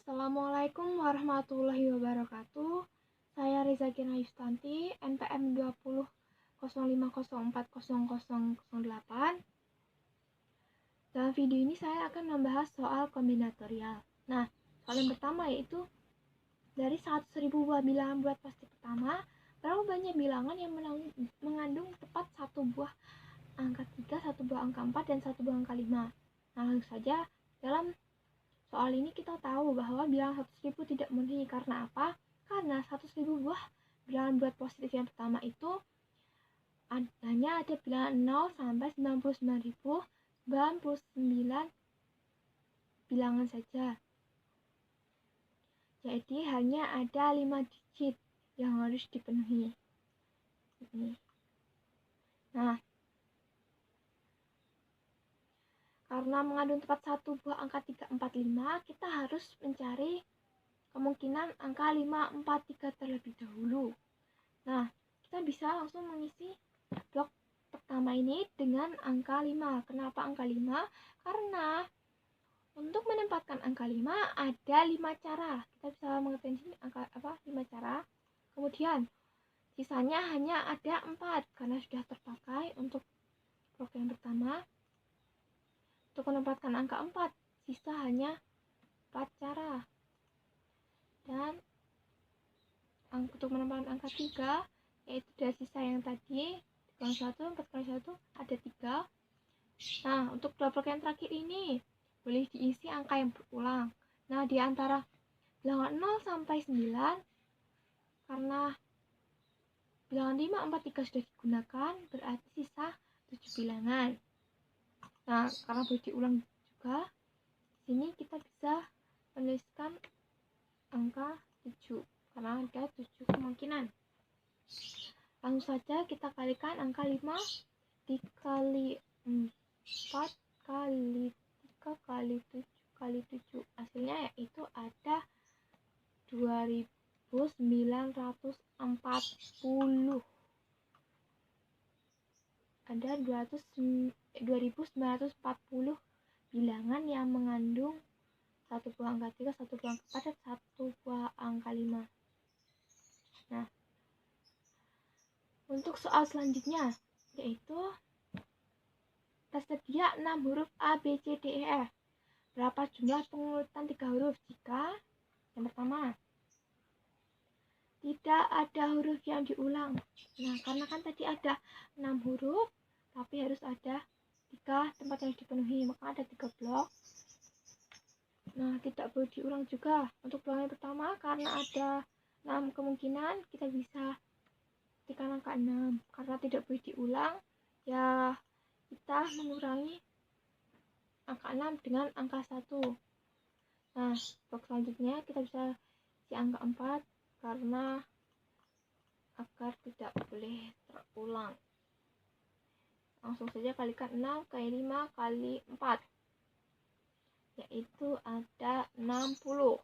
Assalamualaikum warahmatullahi wabarakatuh. Saya Riza Kina Yustanti, NPM 2005040008. Dalam video ini saya akan membahas soal kombinatorial. Nah, soal yang pertama yaitu dari 100.000 buah bilangan bulat pasti pertama, berapa banyak bilangan yang mengandung tepat satu buah angka 3, satu buah angka 4, dan satu buah angka 5. Nah, langsung saja dalam soal ini kita tahu bahwa bilangan 100.000 tidak murni. Karena apa? Karena 100.000 buah bilangan bulat positif yang pertama itu hanya ada bilangan 0 sampai 99.099 bilangan saja. Jadi hanya ada 5 digit yang harus dipenuhi. Nah, karena mengandung tepat satu buah angka 3, 4, 5, kita harus mencari kemungkinan angka 5, 4, 3 terlebih dahulu. Nah, kita bisa langsung mengisi blok pertama ini dengan angka 5. Kenapa angka 5? Karena untuk menempatkan angka 5 ada 5 cara. Kita bisa mengerti sini angka 5 cara. Kemudian sisanya hanya ada 4 karena sudah terpakai untuk blok yang pertama. Untuk menempatkan angka 4, sisa hanya 4 cara. Dan untuk menempatkan angka 3, yaitu dari sisa yang tadi, 3 kali 1, 4 kali 1, ada 3. Nah, untuk blok yang terakhir ini, boleh diisi angka yang berulang. Nah, di antara bilangan 0 sampai 9, karena bilangan 5, 4, 3 sudah digunakan, berarti sisa 7 bilangan. Nah, karena boleh diulang juga, sini kita bisa menuliskan angka 7 karena ada 7 kemungkinan. Langsung saja kita kalikan angka 5 dikali 4 kali 3 kali 7 kali 7. Hasilnya yaitu ada 2940. Ada 2940 bilangan yang mengandung satu buah angka 3, satu buah angka 4, dan satu buah angka 5. Nah, untuk soal selanjutnya yaitu tersedia 6 huruf A, B, C, D, E, F. Berapa jumlah pengurutan 3 huruf jika yang pertama tidak ada huruf yang diulang? Nah, karena kan tadi ada 6 huruf tapi harus ada 3 tempat yang harus dipenuhi, maka ada 3 blok. Nah, tidak boleh diulang juga. Untuk blok yang pertama, karena ada 6 kemungkinan, kita bisa tekan angka 6. Karena tidak boleh diulang, ya kita mengurangi angka 6 dengan angka 1. Nah, blok selanjutnya kita bisa di angka 4 karena agar tidak boleh terulang. Langsung saja kalikan 6 kali 5 kali 4, yaitu ada 60.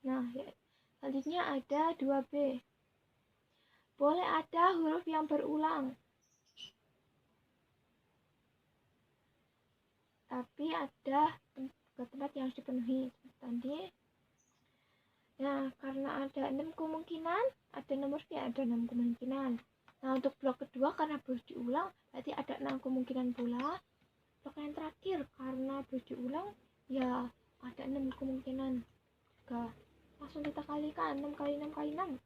Nah, selanjutnya ada 2B. Boleh ada huruf yang berulang, tapi ada tempat yang harus dipenuhi tadi. Nah, karena ada 6 kemungkinan, ada nomor yang ada 6 kemungkinan. Nah, untuk blok kedua karena boleh diulang, berarti ada 6 kemungkinan pula. Blok yang terakhir karena boleh diulang, ya ada 6 kemungkinan juga. Langsung kita kalikan 6 kali 6 kali 6.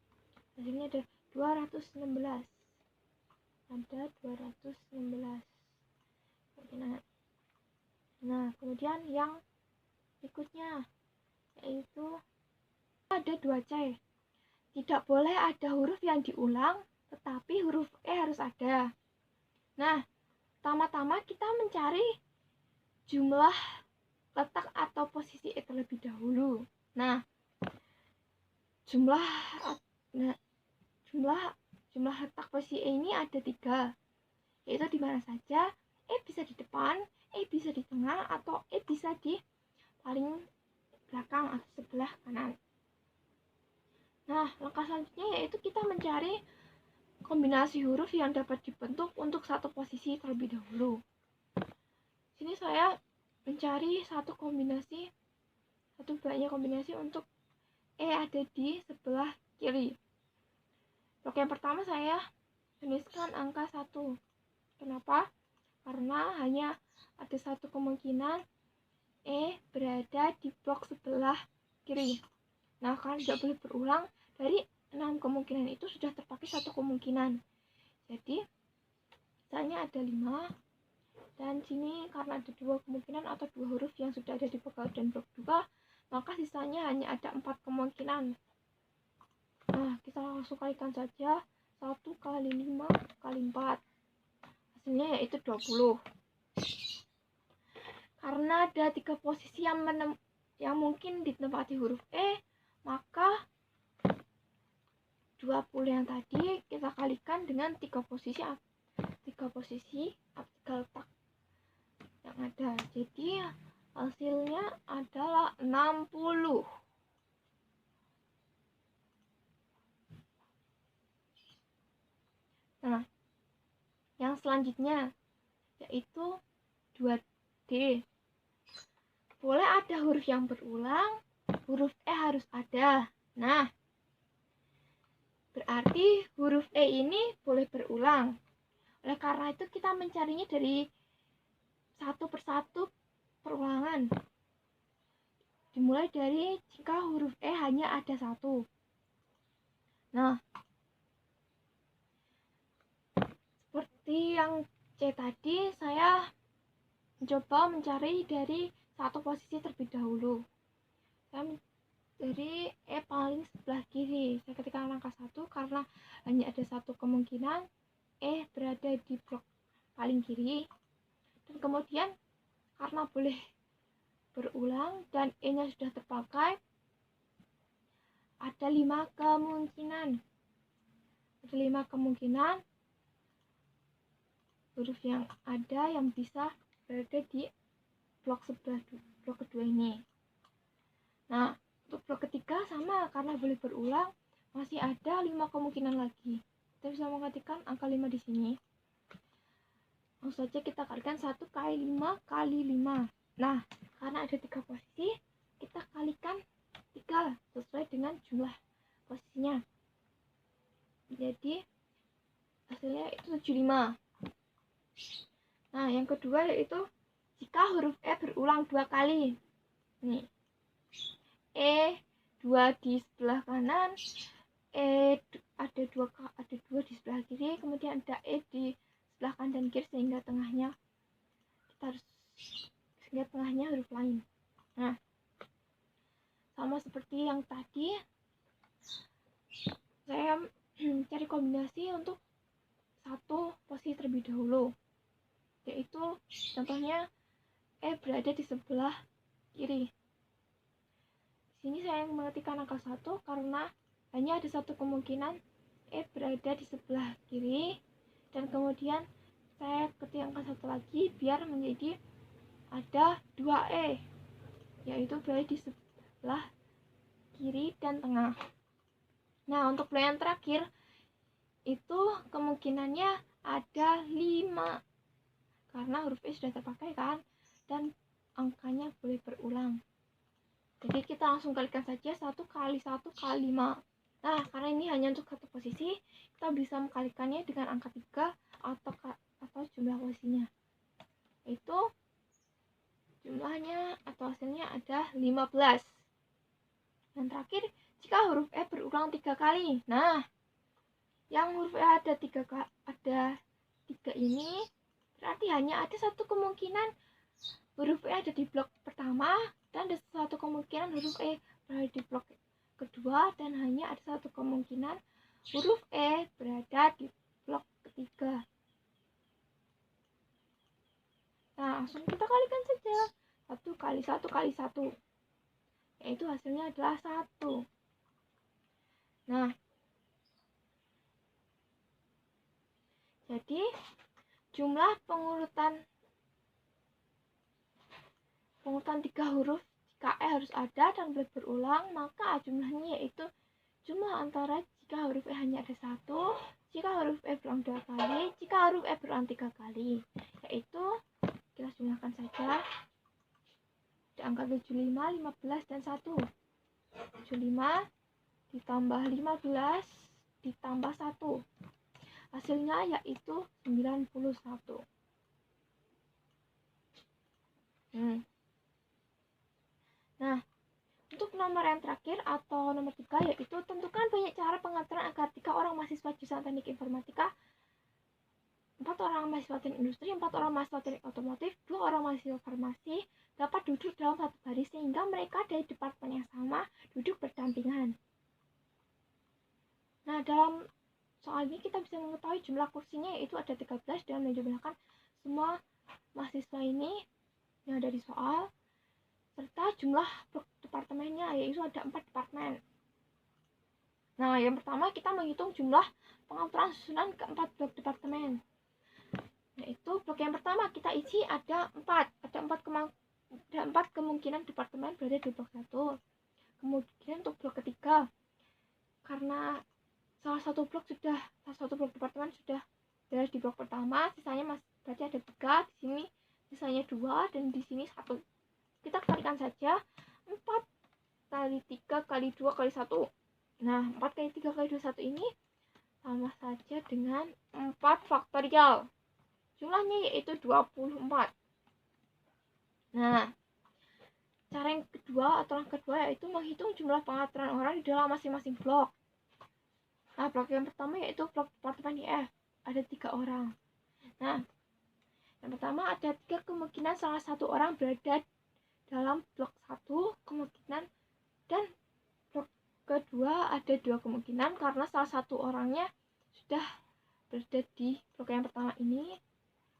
Hasilnya ada 216. Ada 216 kemungkinan. Nah, kemudian yang berikutnya yaitu ada 2C. Tidak boleh ada huruf yang diulang, tetapi huruf E harus ada. Nah, pertama-tama kita mencari jumlah letak atau posisi E terlebih dahulu. Nah, jumlah letak posisi E ini ada 3, yaitu di mana saja. E bisa di depan, E bisa di tengah, atau E bisa di paling belakang atau sebelah kanan. Nah, langkah selanjutnya yaitu kita mencari kombinasi huruf yang dapat dibentuk untuk satu posisi terlebih dahulu. Sini saya mencari satu banyak kombinasi untuk ada di sebelah kiri. Blok yang pertama saya tuliskan angka 1. Kenapa? Karena hanya ada satu kemungkinan berada di blok sebelah kiri. Nah, kan tidak boleh berulang. Dari 6 kemungkinan itu sudah terpakai satu kemungkinan. Jadi, misalnya ada 5. Dan sini karena ada 2 kemungkinan atau 2 huruf yang sudah ada di blok dan blok 2, maka sisanya hanya ada 4 kemungkinan. Nah, kita langsung kalikan saja. 1 kali 5 kali 4. Hasilnya yaitu 20. Karena ada 3 posisi yang mungkin ditempati huruf maka 20 yang tadi kita kalikan dengan 3 posisi letak yang ada. Jadi hasilnya adalah 60. Nah, yang selanjutnya yaitu 2D. Boleh ada huruf yang berulang, huruf harus ada. Nah, berarti huruf ini boleh berulang. Oleh karena itu kita mencarinya dari satu persatu perulangan. Dimulai dari jika huruf hanya ada 1. Nah, seperti yang C tadi, saya mencoba mencari dari satu posisi terlebih dahulu. Saya dari paling sebelah kiri. Saya ketikkan angka 1 karena hanya ada satu kemungkinan berada di blok paling kiri. Dan kemudian karena boleh berulang dan nya sudah terpakai, ada 5 kemungkinan. Ada 5 kemungkinan huruf yang ada yang bisa berada di blok kedua ini. Nah, untuk blok ketiga sama, karena boleh berulang, masih ada 5 kemungkinan lagi. Kita bisa mengetikkan angka 5 di sini. Langsung saja kita kalikan 1 kali 5 kali 5. Nah, karena ada 3 posisi, kita kalikan 3 sesuai dengan jumlah posisinya. Jadi hasilnya itu 75. Nah, yang kedua yaitu jika huruf berulang 2 kali. Nih. 2 di sebelah kanan, ada dua di sebelah kiri, kemudian ada di sebelah kanan dan kiri sehingga tengahnya huruf lain. Nah, sama seperti yang tadi, saya cari kombinasi untuk satu posisi terlebih dahulu, yaitu contohnya berada di sebelah kiri. Di sini saya mengetikkan angka 1 karena hanya ada satu kemungkinan berada di sebelah kiri, dan kemudian saya ketik angka 1 lagi biar menjadi ada 2 yaitu berada di sebelah kiri dan tengah. Nah, untuk yang terakhir itu kemungkinannya ada 5 karena huruf sudah terpakai kan, dan angkanya boleh berulang. Jadi kita langsung kalikan saja 1 kali 1 kali 5. Nah, karena ini hanya untuk satu posisi, kita bisa mengkalikannya dengan angka 3 atau jumlah posisinya. Itu jumlahnya atau hasilnya ada 15. Dan terakhir, jika huruf berulang 3 kali. Nah, yang huruf ada 3 ini berarti hanya ada satu kemungkinan huruf ada di blok pertama, dan ada satu kemungkinan huruf berada di blok kedua, dan hanya ada satu kemungkinan huruf berada di blok ketiga. Nah, langsung kita kalikan saja 1 kali 1 kali 1, yaitu hasilnya adalah 1. Nah, jadi jumlah pengurutan 3 huruf jika harus ada dan boleh berulang, maka jumlahnya yaitu jumlah antara jika huruf hanya ada 1, jika huruf berulang 2 kali, jika huruf berulang 3 kali, yaitu kita jumlahkan saja ada angka 75, 15, dan 1. 75 ditambah 15 ditambah 1. Hasilnya yaitu 91. Nah, untuk nomor yang terakhir atau nomor 3 yaitu tentukan banyak cara pengaturan agar 3 orang mahasiswa jurusan teknik informatika, 4 orang mahasiswa teknik industri, 4 orang mahasiswa teknik otomotif, 2 orang mahasiswa farmasi dapat duduk dalam satu baris sehingga mereka dari departemen yang sama duduk berdampingan. Nah, dalam soal ini kita bisa mengetahui jumlah kursinya yaitu ada 13 dengan menjumlahkan semua mahasiswa ini yang ada di soal, serta jumlah blok departemennya yaitu ada 4 departemen. Nah, yang pertama kita menghitung jumlah pengaturan susunan ke 4 blok departemen. Yaitu blok yang pertama kita isi ada 4 kemungkinan departemen berada di blok 1. Kemudian untuk blok ketiga, karena salah satu blok departemen sudah berada di blok pertama, sisanya berarti ada 3, di sini sisanya 2, dan di sini 1. Kita kalikan saja 4 kali 3 kali 2 kali 1. Nah, 4 kali 3 kali 2 1 ini sama saja dengan 4 faktorial. Jumlahnya yaitu 24. Nah, cara yang kedua atau langkah kedua yaitu menghitung jumlah pengaturan orang di dalam masing-masing blok. Nah, blok yang pertama yaitu blok departemen IF, ada 3 orang. Nah, yang pertama ada 3 kemungkinan salah satu orang berada dalam blok 1 kemungkinan, dan blok kedua ada 2 kemungkinan karena salah satu orangnya sudah berada di blok yang pertama ini.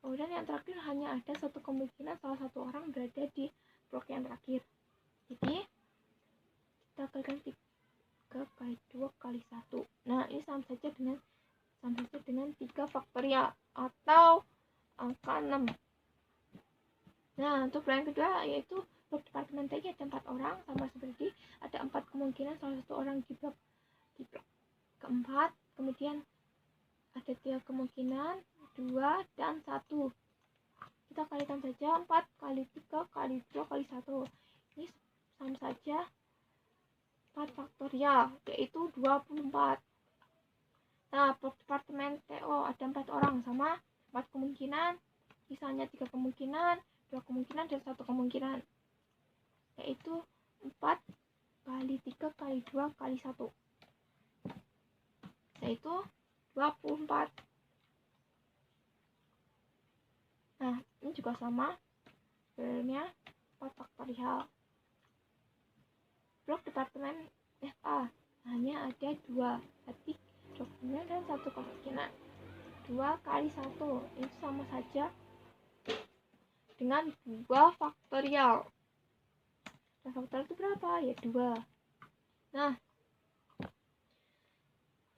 Kemudian yang terakhir hanya ada 1 kemungkinan salah satu orang berada di blok yang terakhir. Jadi kita kalikan 3 kali 2 kali 1. Nah, ini sama saja dengan 3 faktorial atau angka 6. Nah, untuk blok yang kedua yaitu blok departemen TI ada 4 orang, sama seperti ada 4 kemungkinan salah satu orang di blok keempat. Kemudian ada 3 kemungkinan, 2 dan 1. Kita kalikan saja 4 kali 3 kali 2 kali 1. Ini sama saja 4 faktorial yaitu 24. Nah, blok departemen TO ada 4 orang, sama 4 kemungkinan, sisanya 3 kemungkinan, 2 kemungkinan, dan 1 kemungkinan, yaitu 4 kali 3 kali 2 kali 1, yaitu 24. Nah, ini juga sama, sebenarnya 4 faktorial. Blok departemen FA hanya ada 2, berarti 2 kemungkinan dan 1 kemungkinan. 2 kali 1 itu sama saja dengan 2 faktorial. Nah, faktorial itu berapa? Ya 2. Nah,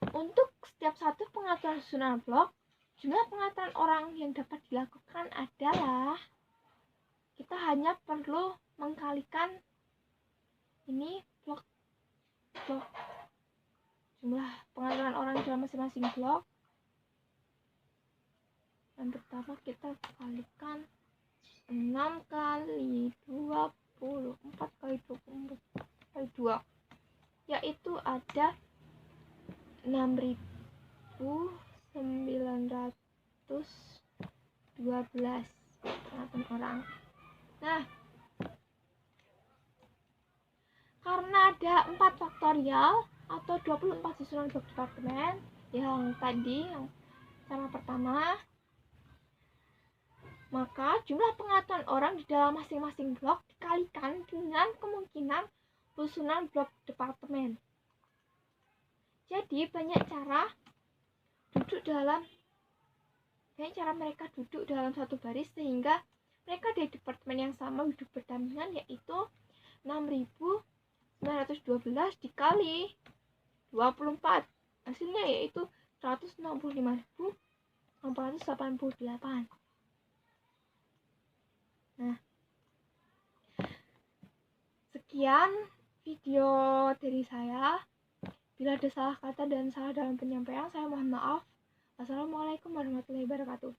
untuk setiap satu pengaturan susunan blok, jumlah pengaturan orang yang dapat dilakukan adalah, kita hanya perlu mengkalikan ini blok jumlah pengaturan orang dalam masing-masing blok. Yang pertama kita kalikan 6 kali 20, 4 kali 24 kali 2, yaitu ada 6.912 pengaturan orang. Nah, karena ada 4 faktorial atau 24 susunan blok departemen yang tadi, yang cara pertama, maka jumlah pengaturan orang di dalam masing-masing blok dikalikan dengan kemungkinan susunan blok departemen. Jadi banyak cara mereka duduk dalam satu baris sehingga mereka dari departemen yang sama duduk berdampingan, yaitu 6.912 dikali 24, hasilnya yaitu 165.488. Nah, sekian video dari saya. Bila ada salah kata dan salah dalam penyampaian, saya mohon maaf. Wassalamualaikum warahmatullahi wabarakatuh.